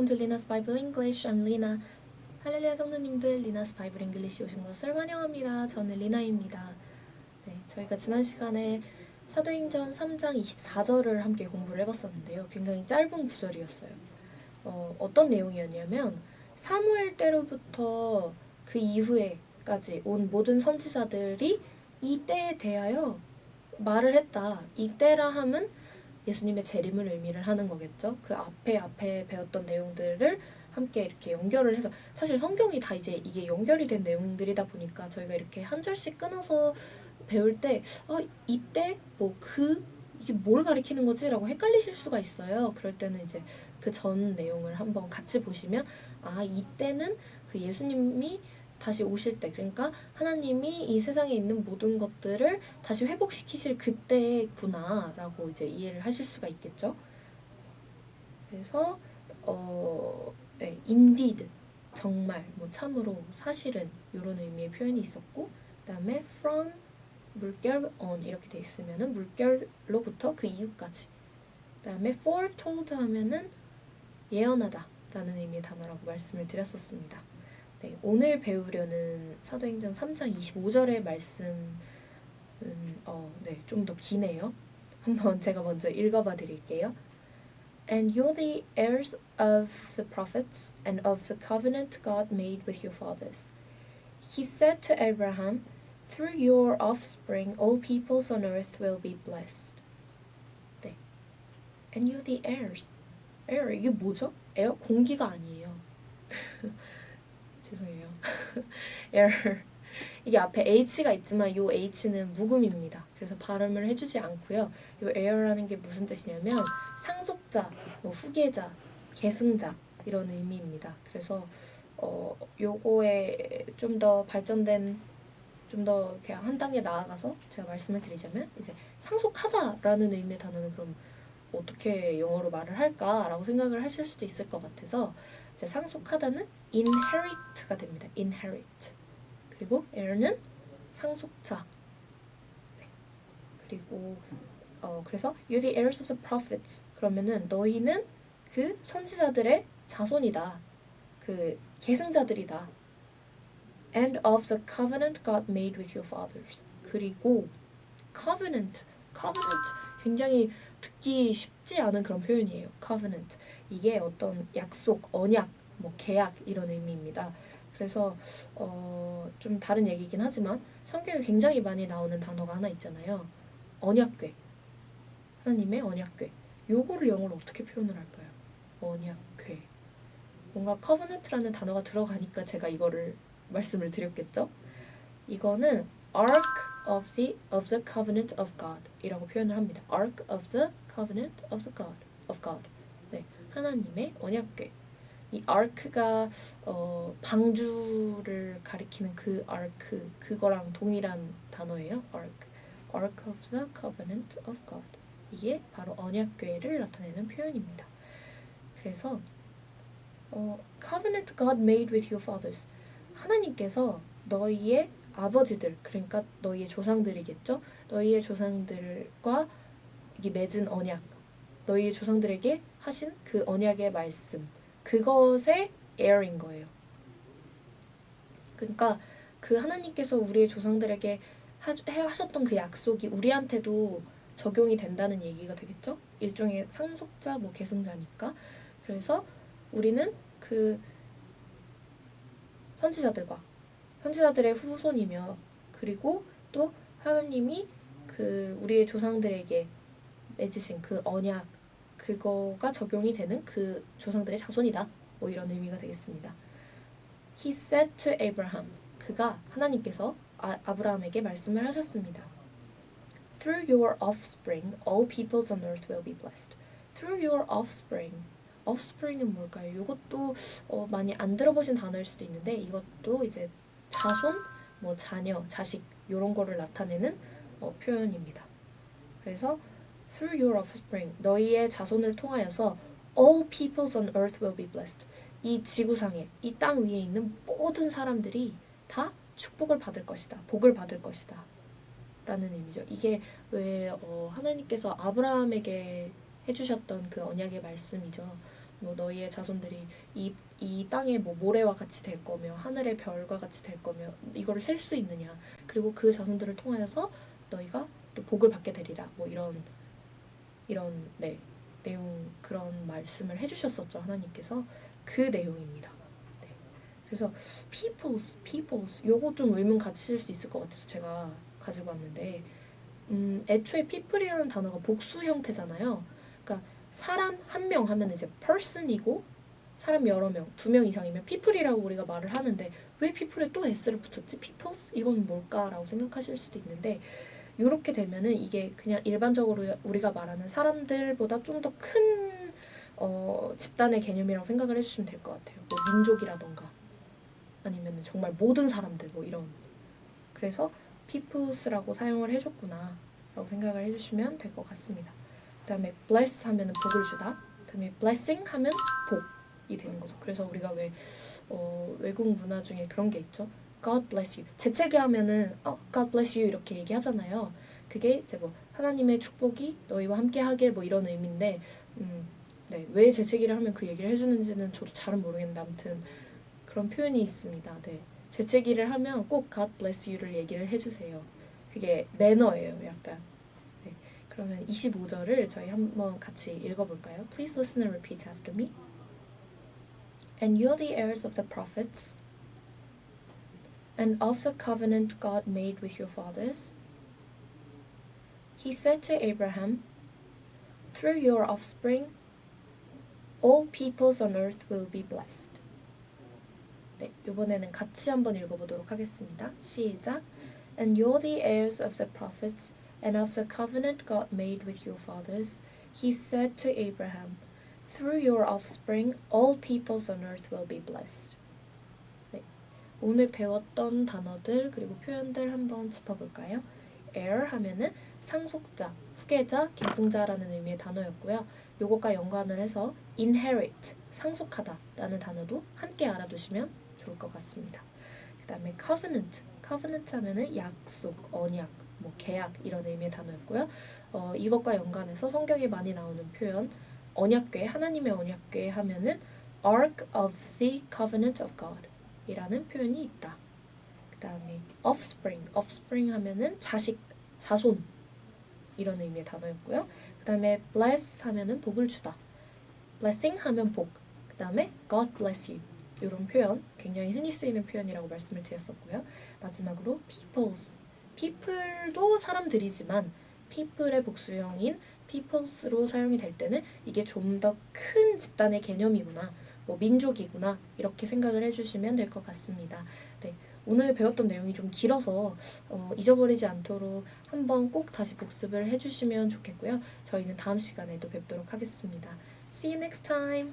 welcome to Lina's Bible English. I'm Lina. 할렐루야 성도님들, Lina's Bible English에 오신 것을 환영합니다. 저는 리나입니다. 네, 저희가 지난 시간에 사도행전 3장 24절을 함께 공부를 해봤었는데요. 굉장히 짧은 구절이었어요. 어떤 내용이었냐면 사무엘 때로부터 그 이후에까지 온 모든 선지자들이 이 때에 대하여 말을 했다. 이 때라 함은 예수님의 재림을 의미를 하는 거겠죠. 그 앞에 배웠던 내용들을 함께 이렇게 연결을 해서, 사실 성경이 다 이제 이게 연결이 된 내용들이다 보니까 저희가 이렇게 한 절씩 끊어서 배울 때 이때 이게 뭘 가리키는 거지? 라고 헷갈리실 수가 있어요. 그럴 때는 이제 그 전 내용을 한번 같이 보시면 이때는 그 예수님이 다시 오실 때, 그러니까 하나님이 이 세상에 있는 모든 것들을 다시 회복시키실 그때구나 라고 이제 이해를 하실 수가 있겠죠. 그래서 네, indeed, 정말, 참으로, 사실은 이런 의미의 표현이 있었고, 그 다음에 from, 물결, on 이렇게 돼 있으면은 물결로부터 그 이후까지, 그 다음에 foretold 하면은 예언하다 라는 의미의 단어라고 말씀을 드렸었습니다. 네, 오늘 배우려는 사도행전 3장 25절의 말씀은 좀 더 기네요. 한번 제가 먼저 읽어봐 드릴게요. And you're the heirs of the prophets and of the covenant God made with your fathers. He said to Abraham, Through your offspring all peoples on earth will be blessed. 네. And you're the heirs. air, 이게 뭐죠? 에어? 공기가 아니에요. 죄송해요. air. 이게 앞에 h가 있지만 이 h는 묵음입니다. 그래서 발음을 해주지 않고요. 이 air라는 게 무슨 뜻이냐면 상속자, 후계자, 계승자 이런 의미입니다. 그래서 요거에 좀 더 발전된, 좀 더 그냥 한 단계 나아가서 제가 말씀을 드리자면, 이제 상속하다라는 의미의 단어는 그럼 어떻게 영어로 말을 할까라고 생각을 하실 수도 있을 것 같아서, 이제 상속하다는 inherit가 됩니다. inherit. 그리고 heir는 상속자. 네. 그리고 그래서 you're the heirs of the prophets. 그러면은 너희는 그 선지자들의 자손이다. 그 계승자들이다. And of the covenant God made with your fathers. 그리고 covenant 굉장히 듣기 쉽지 않은 그런 표현이에요. covenant. 이게 어떤 약속, 언약, 계약 이런 의미입니다. 그래서 좀 다른 얘기긴 하지만 성경에 굉장히 많이 나오는 단어가 하나 있잖아요. 언약궤. 하나님의 언약궤. 요거를 영어로 어떻게 표현을 할까요? 언약궤. 뭔가 covenant라는 단어가 들어가니까 제가 이거를 말씀을 드렸겠죠? 이거는 Ark of the Covenant of God 이라고 표현을 합니다. Ark of the Covenant of God. 네, 하나님의 언약궤. 이 Ark가 방주를 가리키는 그 Ark, 그거랑 동일한 단어예요. Ark of the Covenant of God. 이게 바로 언약궤를 나타내는 표현입니다. 그래서 Covenant God made with your fathers. 하나님께서 너희의 아버지들, 그러니까 너희의 조상들이겠죠. 너희의 조상들과 이게 맺은 언약, 너희의 조상들에게 하신 그 언약의 말씀, 그것의 heir인 거예요. 그러니까 그 하나님께서 우리의 조상들에게 하셨던 그 약속이 우리한테도 적용이 된다는 얘기가 되겠죠. 일종의 상속자, 계승자니까. 그래서 우리는 그 선지자들의 후손이며, 그리고 또 하나님이 그 우리의 조상들에게 맺으신 그 언약, 그거가 적용이 되는 그 조상들의 자손이다. 이런 의미가 되겠습니다. He said to Abraham. 그가, 하나님께서 아브라함에게 말씀을 하셨습니다. Through your offspring, all peoples on earth will be blessed. Through your offspring. offspring은 뭘까요? 이것도 많이 안 들어보신 단어일 수도 있는데, 이것도 이제 자손, 자녀, 자식 이런 거를 나타내는 표현입니다. 그래서 through your offspring, 너희의 자손을 통하여서 all peoples on earth will be blessed. 이 지구상에, 이 땅 위에 있는 모든 사람들이 다 축복을 받을 것이다. 복을 받을 것이다. 라는 의미죠. 이게 왜 하나님께서 아브라함에게 해주셨던 그 언약의 말씀이죠. 뭐 너희의 자손들이 이 땅의 뭐 모래와 같이 될 거며 하늘의 별과 같이 될 거며 이거를 셀 수 있느냐. 그리고 그 자손들을 통하여서 너희가 또 복을 받게 되리라. 뭐 이런 네, 내용 그런 말씀을 해주셨었죠. 하나님께서 그 내용입니다. 네. 그래서 peoples 요거 좀 의문 가지실 수 있을 것 같아서 제가 가지고 왔는데 애초에 people이라는 단어가 복수 형태잖아요. 그러니까 사람 한 명 하면 이제 person이고 사람 여러 명, 2명 이상이면 people이라고 우리가 말을 하는데 왜 people에 또 s를 붙였지? peoples? 이건 뭘까라고 생각하실 수도 있는데 이렇게 되면은 이게 그냥 일반적으로 우리가 말하는 사람들보다 좀 더 큰 집단의 개념이라고 생각을 해주시면 될 것 같아요. 뭐 민족이라던가 아니면 정말 모든 사람들 뭐 이런. 그래서 peoples라고 사용을 해줬구나 라고 생각을 해주시면 될 것 같습니다. 그 다음에 bless 하면 복을 주다. 그 다음에 blessing 하면 복이 되는 거죠. 그래서 우리가 왜 외국 문화 중에 그런 게 있죠. God bless you. 재채기 하면은 God bless you 이렇게 얘기하잖아요. 그게 이제 뭐 하나님의 축복이 너희와 함께 하길 뭐 이런 의미인데 네, 왜 재채기를 하면 그 얘기를 해주는지는 저도 잘은 모르겠는데 아무튼 그런 표현이 있습니다. 네. 재채기를 하면 꼭 God bless you를 얘기를 해주세요. 그게 매너예요, 약간. 네. 그러면 25절을 저희 한번 같이 읽어볼까요? Please listen and repeat after me. And you're the heirs of the prophets and of the covenant God made with your fathers. He said to Abraham, through your offspring, all peoples on earth will be blessed. 네, 이번에는 같이 한번 읽어보도록 하겠습니다. 시작. And you're the heirs of the prophets and of the covenant God made with your fathers. He said to Abraham, through your offspring, all peoples on earth will be blessed. 네, 오늘 배웠던 단어들 그리고 표현들 한번 짚어볼까요? heir 하면은 상속자, 후계자, 계승자라는 의미의 단어였고요. 요것과 연관을 해서 inherit, 상속하다 라는 단어도 함께 알아두시면 좋을 것 같습니다. 그 다음에 covenant 하면은 약속, 언약, 뭐 계약 이런 의미의 단어였고요. 이것과 연관해서 성경에 많이 나오는 표현 언약궤, 하나님의 언약궤 하면은 Ark of the Covenant of God 이라는 표현이 있다. 그 다음에 offspring 하면은 자식, 자손 이런 의미의 단어였고요. 그 다음에 bless 하면은 복을 주다. blessing 하면 복. 그 다음에 God bless you. 이런 표현 굉장히 흔히 쓰이는 표현이라고 말씀을 드렸었고요. 마지막으로 people도 사람들이지만 people의 복수형인 peoples로 사용이 될 때는 이게 좀 더 큰 집단의 개념이구나, 뭐 민족이구나 이렇게 생각을 해주시면 될 것 같습니다. 네, 오늘 배웠던 내용이 좀 길어서 잊어버리지 않도록 한번 꼭 다시 복습을 해주시면 좋겠고요. 저희는 다음 시간에 또 뵙도록 하겠습니다. See you next time.